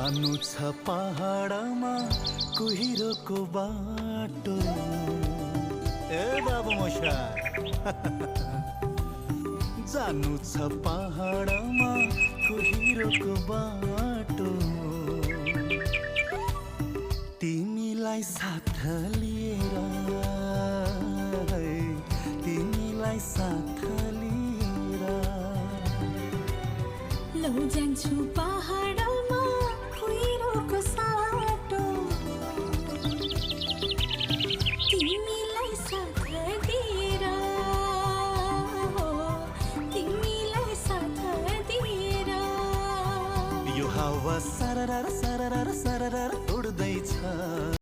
जानु छ पहाडमा कुहिरोको बाटो। ए बाबु मशा जानु छ पहाडमा कुहिरोको बाटो। तिमीलाई साथ लिएर, तिमीलाई साथ लिएर लौ जान्छु पहाडमा कुहिरोको साटो। तिमीलाई साथ दिएर, तिमीलाई साथ दिएर यो हावा सरर सरर सरर